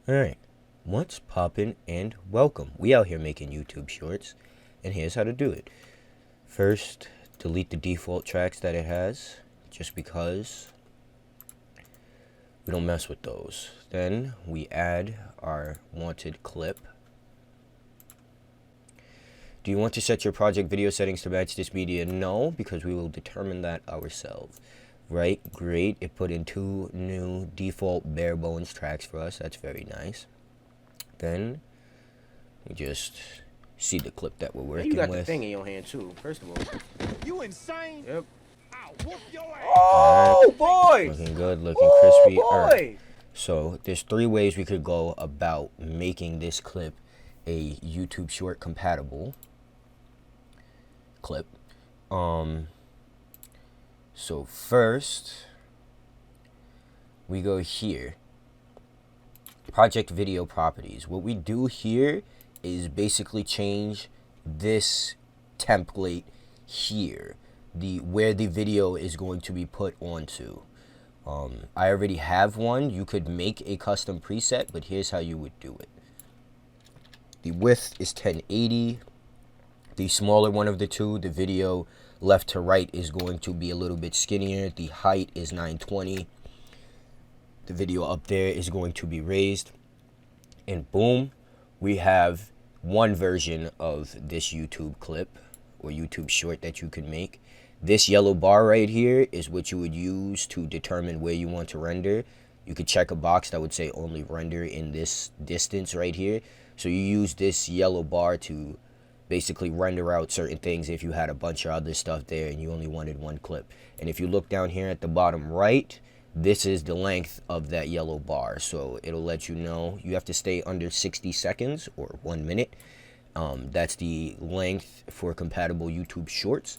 Alright, what's poppin' and welcome. We out here making YouTube shorts, and here's how to do it. First, delete the default tracks that it has, just because we don't mess with those. Then we add our wanted clip. Do you want to set your project video settings to match this media? No, because we will determine that ourselves. Right, great. It put in 2 new default bare bones tracks for us. That's very nice. Then we just see the clip that we're working with. You got the thing in your hand too. First of all, you insane? Yep. I'll whoop your ass. Oh boy! Looking good, looking crispy. Boy! Right. So there's 3 ways we could go about making this clip a YouTube short compatible clip. So first we go here, project video properties. What we do here is basically change this template here, where the video is going to be put onto. I already have one. You could make a custom preset, but here's how you would do it. The width is 1080. The smaller one of the two, the video left to right, is going to be a little bit skinnier. The height is 920. The video up there is going to be raised. And boom, we have one version of this YouTube clip or YouTube short that you can make. This yellow bar right here is what you would use to determine where you want to render. You could check a box that would say only render in this distance right here. So you use this yellow bar to basically render out certain things if you had a bunch of other stuff there and you only wanted one clip. And if you look down here at the bottom right, this is the length of that yellow bar. So it'll let you know you have to stay under 60 seconds or 1 minute. That's the length for compatible YouTube shorts.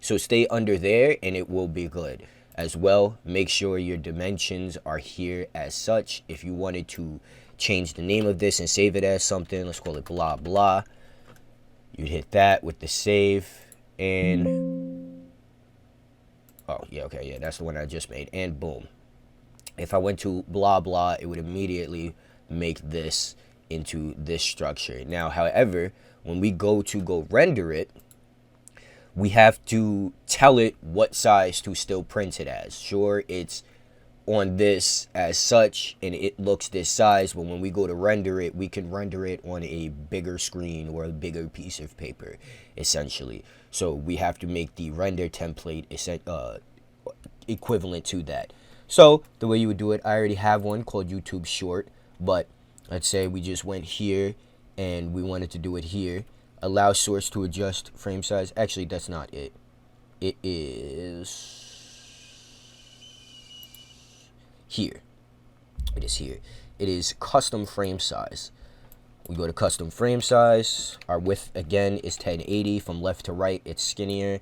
So stay under there and it will be good. As well, make sure your dimensions are here as such. If you wanted to change the name of this and save it as something, let's call it blah blah, you'd hit that with the save, and oh yeah, okay, yeah, that's the one I just made, and boom. If I went to blah blah, it would immediately make this into this structure. Now, however, when we go render it, we have to tell it what size to still print it as. Sure, it's on this as such and it looks this size, but when we go to render it, we can render it on a bigger screen or a bigger piece of paper, essentially. So we have to make the render template equivalent to that. So the way you would do it, I already have one called YouTube Short, but let's say we just went here and we wanted to do it here. Allow source to adjust frame size. Actually, that's not it. It is here. It is here. It is custom frame size. We go to custom frame size. Our width again is 1080. From left to right, it's skinnier,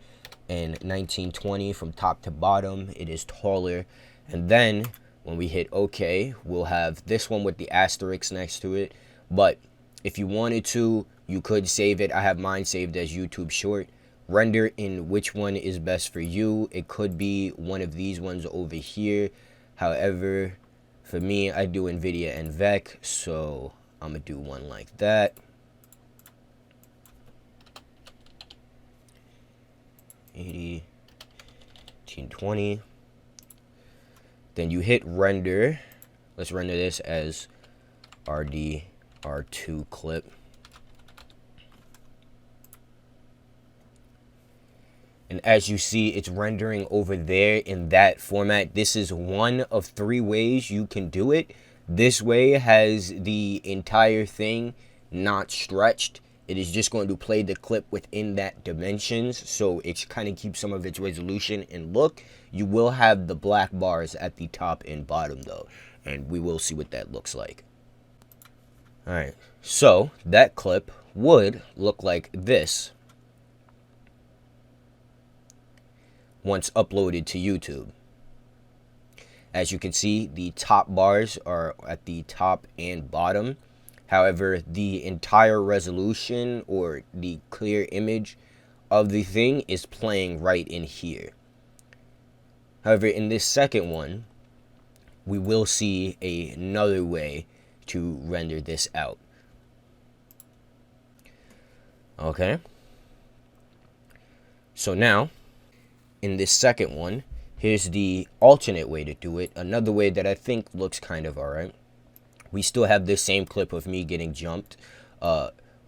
and 1920 from top to bottom, it is taller. And then when we hit OK, we'll have this one with the asterisk next to it. But if you wanted to, you could save it. I have mine saved as YouTube Short. Render in which one is best for you. It could be one of these ones over here. However, for me, I do NVIDIA and VEC, so I'm going to do one like that. 80, 1920. Then you hit render. Let's render this as RDR2 clip. And as you see, it's rendering over there in that format. This is one of 3 ways you can do it. This way has the entire thing not stretched. It is just going to play the clip within that dimensions. So it kind of keeps some of its resolution and look. You will have the black bars at the top and bottom though. And we will see what that looks like. Alright, so that clip would look like this once uploaded to YouTube. As you can see, the top bars are at the top and bottom. However, the entire resolution or the clear image of the thing is playing right in here. However, in this second one, we will see another way to render this out. Okay. So now, in this second one, here's the alternate way to do it. Another way that I think looks kind of alright. We still have this same clip of me getting jumped.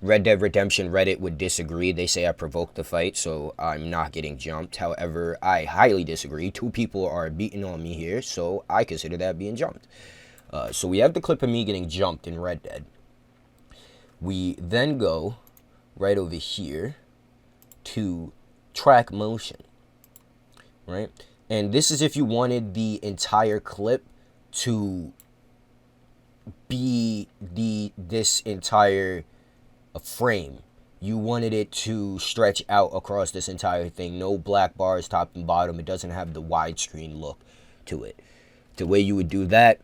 Red Dead Redemption Reddit would disagree. They say I provoked the fight, so I'm not getting jumped. However, I highly disagree. 2 people are beating on me here, so I consider that being jumped. So we have the clip of me getting jumped in Red Dead. We then go right over here to track motion, right? And this is if you wanted the entire clip to be this entire frame. You wanted it to stretch out across this entire thing. No black bars top and bottom. It doesn't have the widescreen look to it. The way you would do that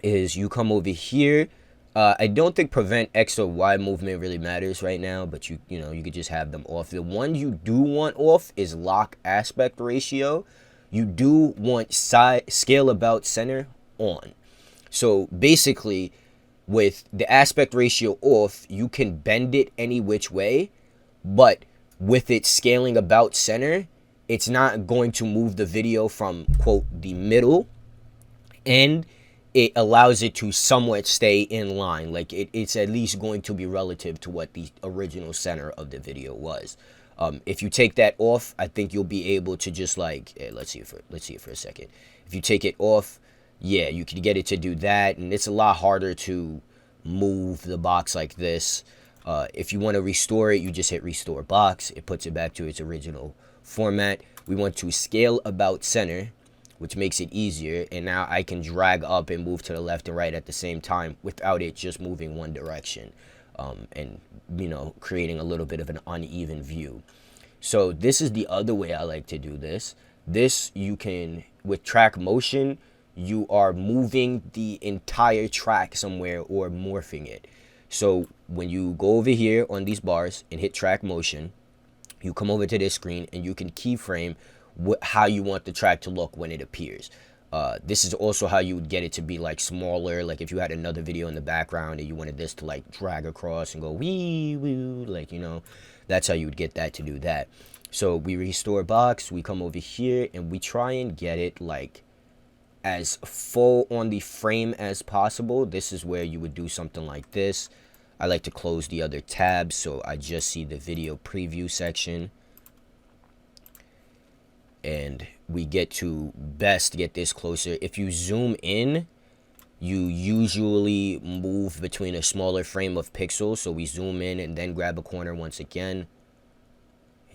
is you come over here. I don't think prevent X or Y movement really matters right now, but you could just have them off. The one you do want off is lock aspect ratio. You do want scale about center on. So basically, with the aspect ratio off, you can bend it any which way, but with it scaling about center, it's not going to move the video from, quote, the middle, and it allows it to somewhat stay in line. Like it's at least going to be relative to what the original center of the video was. If you take that off, I think you'll be able to just like, let's see it for a second. If you take it off, yeah, you can get it to do that, and it's a lot harder to move the box like this. If you want to restore it, you just hit restore box. It puts it back to its original format. We want to scale about center, which makes it easier, and now I can drag up and move to the left and right at the same time without it just moving one direction, and creating a little bit of an uneven view. So this is the other way I like to do this. This you can, with track motion, you are moving the entire track somewhere or morphing it. So when you go over here on these bars and hit track motion, you come over to this screen and you can keyframe how you want the track to look when it appears. This is also how you would get it to be like smaller. Like if you had another video in the background and you wanted this to like drag across and go wee woo, like, that's how you would get that to do that. So we restore box, we come over here and we try and get it like as full on the frame as possible. This is where you would do something like this. I like to close the other tabs so I just see the video preview section. And we get to best get this closer. If you zoom in, you usually move between a smaller frame of pixels. So we zoom in and then grab a corner once again.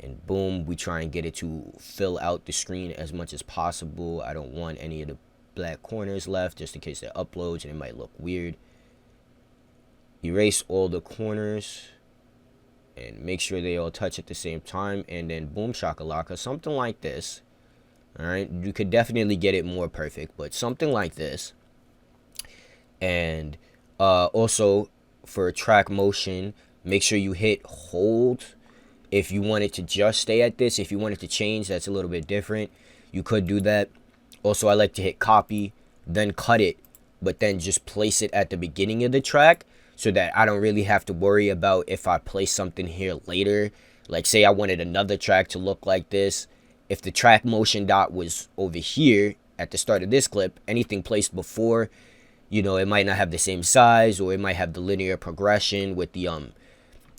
And boom, we try and get it to fill out the screen as much as possible. I don't want any of the black corners left just in case it uploads and it might look weird. Erase all the corners and make sure they all touch at the same time, and then boom shakalaka, something like this. All right, you could definitely get it more perfect, but something like this. And also for track motion, make sure you hit hold if you want it to just stay at this. If you want it to change, that's a little bit different. You could do that. Also, I like to hit copy, then cut it, but then just place it at the beginning of the track so that I don't really have to worry about if I place something here later. Like say I wanted another track to look like this. If the track motion dot was over here at the start of this clip, anything placed before, it might not have the same size, or it might have the linear progression with the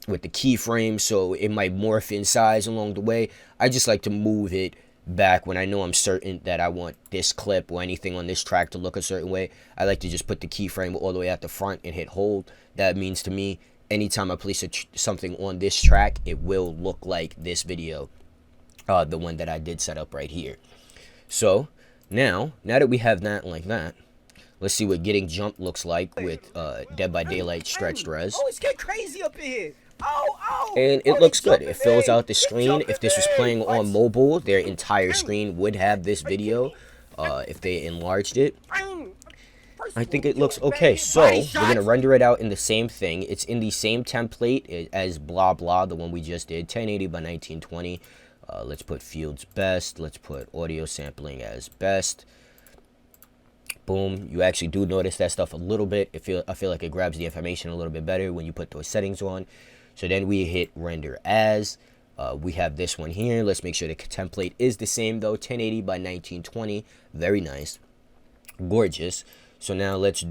keyframe, so it might morph in size along the way. I just like to move it back when I know I'm certain that I want this clip or anything on this track to look a certain way. I like to just put the keyframe all the way at the front and hit hold. That means to me, anytime I place something on this track, it will look like this video, the one that I did set up right here. So now that we have that like that, let's see what getting jumped looks like with Dead by Daylight stretched res. Oh, it's getting crazy up in here. Oh. And it looks good. It fills out the screen. If this was playing on mobile, their entire screen would have this video if they enlarged it. I think it looks okay. So we're going to render it out in the same thing. It's in the same template as blah blah, the one we just did, 1080 by 1920. Let's put fields best. Let's put audio sampling as best. Boom. You actually do notice that stuff a little bit. I feel like it grabs the information a little bit better when you put those settings on. So then we hit render as. We have this one here. Let's make sure the template is the same though. 1080 by 1920. Very nice. Gorgeous. So now let's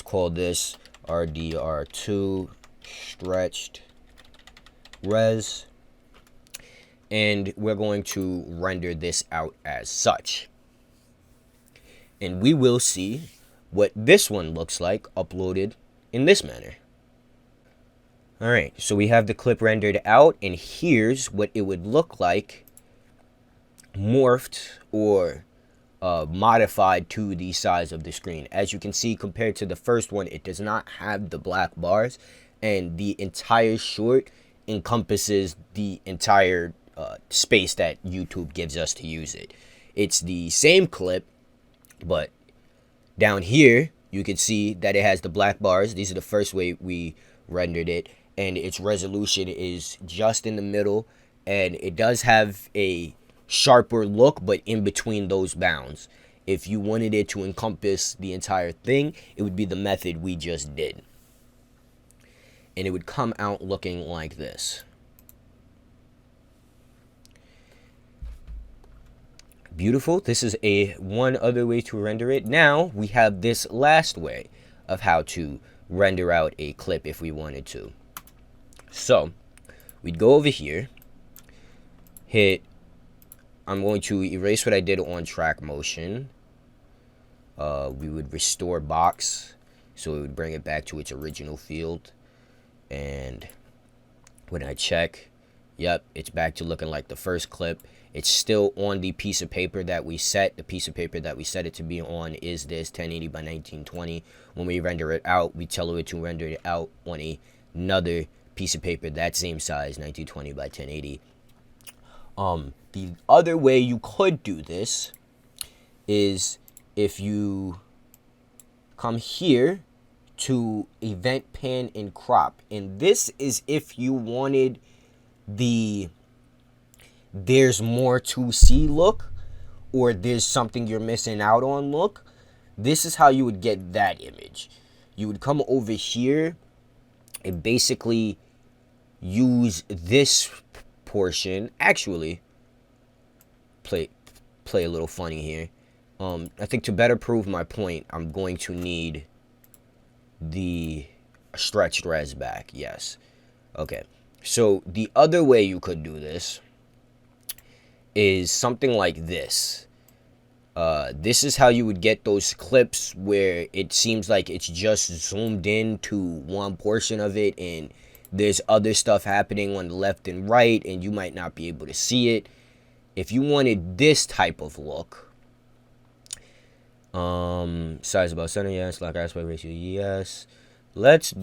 call this RDR2 stretched res. And we're going to render this out as such. And we will see what this one looks like uploaded in this manner. Alright, so we have the clip rendered out, and here's what it would look like morphed or modified to the size of the screen. As you can see, compared to the first one, it does not have the black bars, and the entire short encompasses the entire space that YouTube gives us to use it. It's the same clip, but down here you can see that it has the black bars. These are the first way we rendered it, and its resolution is just in the middle, and it does have a sharper look, but in between those bounds. If you wanted it to encompass the entire thing, it would be the method we just did, and it would come out looking like this. Beautiful. This is one other way to render it. Now we have this last way of how to render out a clip if we wanted to. So we'd go over here, I'm going to erase what I did on track motion. We would restore box, so it would bring it back to its original field. And when I check, yep, it's back to looking like the first clip. It's still on the piece of paper that we set. The piece of paper that we set it to be on is this 1080 by 1920. When we render it out, we tell it to render it out on another piece of paper that same size, 1920 by 1080. The other way you could do this is if you come here to event pan and crop, and this is if you wanted the there's more to see look, or there's something you're missing out on look. This is how you would get that image. You would come over here and basically use this portion. Actually, play a little funny here. I think to better prove my point, I'm going to need the stretched res back. Yes. Okay. So the other way you could do this is something like this. This is how you would get those clips where it seems like it's just zoomed in to one portion of it, and there's other stuff happening on the left and right, and you might not be able to see it. If you wanted this type of look, size about center, yes. Like aspect ratio, yes. Let's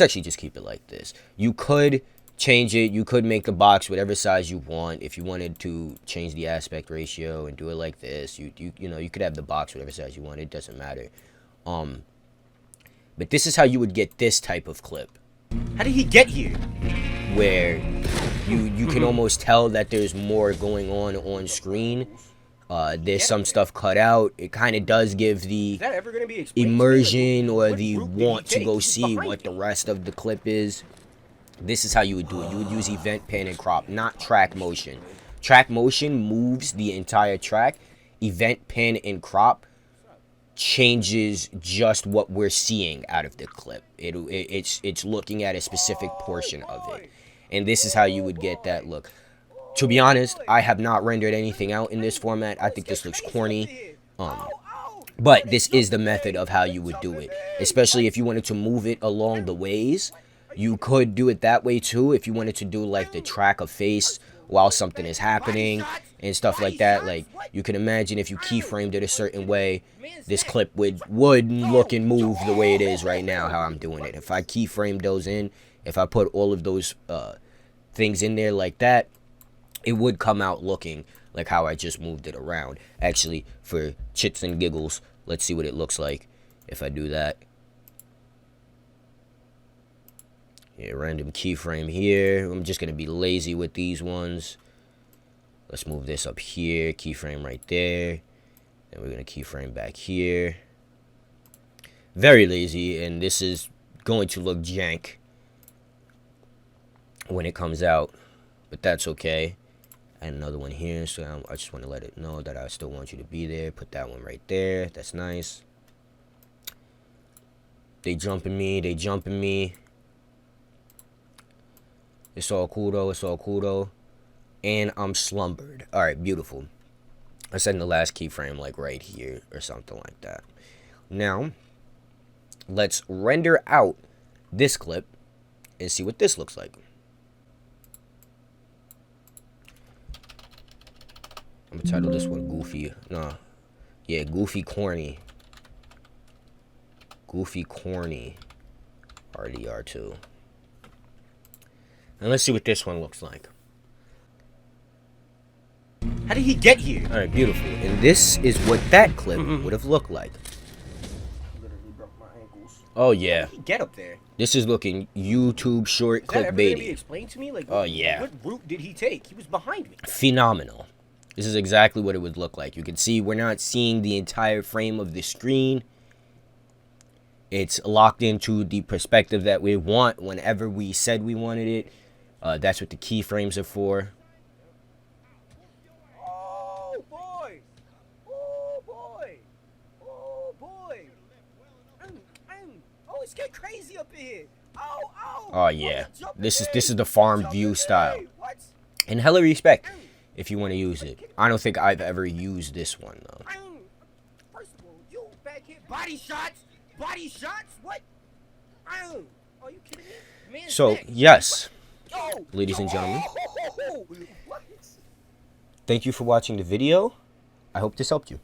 actually just keep it like this. You could change it. You could make the box whatever size you want. If you wanted to change the aspect ratio and do it like this, you know, you could have the box whatever size you want. It doesn't matter. But this is how you would get this type of clip. How did he get here? Where you can almost tell that there's more going on screen. There's some stuff cut out. It kind of does give the immersion or the want to go see what the rest of the clip is. This is how you would do it. You would use event pan and crop, not track motion. Track motion moves the entire track. Event pan and crop changes just what we're seeing out of the clip. It's looking at a specific portion of it. And this is how you would get that look. To be honest, I have not rendered anything out in this format. I think this looks corny. But this is the method of how you would do it. Especially if you wanted to move it along the ways. You could do it that way too. If you wanted to do like the track of face while something is happening and stuff like that. Like you can imagine if you keyframed it a certain way, this clip would look and move the way it is right now, how I'm doing it. If I keyframed those in, if I put all of those things in there like that, it would come out looking like how I just moved it around. Actually, for chits and giggles, let's see what it looks like if I do that. Yeah, random keyframe here. I'm just going to be lazy with these ones. Let's move this up here. Keyframe right there. Then we're going to keyframe back here. Very lazy, and this is going to look jank when it comes out, but that's okay. And another one here, so I just want to let it know that I still want you to be there. Put that one right there. That's nice. They jumping me. They jumping me. It's all cool though. It's all cool though. And I'm slumbered. All right, beautiful. I set in the last keyframe like right here or something like that. Now, let's render out this clip and see what this looks like. I'm gonna title this one Goofy. No. Yeah, Goofy Corny. Goofy Corny. RDR2. And let's see what this one looks like. How did he get here? Alright, beautiful. And this is what that clip would have looked like. Literally broke my ankles. Oh, yeah. How did he get up there? This is looking YouTube short Is that ever gonna be clickbaity. explained to me? Like, Oh, yeah. What route did he take? He was behind me. Phenomenal. This is exactly what it would look like. You can see we're not seeing the entire frame of the screen. It's locked into the perspective that we want whenever we said we wanted it. That's what the keyframes are for. Oh boy! Oh boy! Oh boy! Oh, it's getting crazy up here. Oh! Oh yeah, this is the farm view style, and hella respect if you want to use it. I don't think I've ever used this one though. First of all, you back here, body shots, what? Are you kidding me? Man's So neck. yes, Yo, ladies and gentlemen, What? thank you for watching the video. I hope this helped you.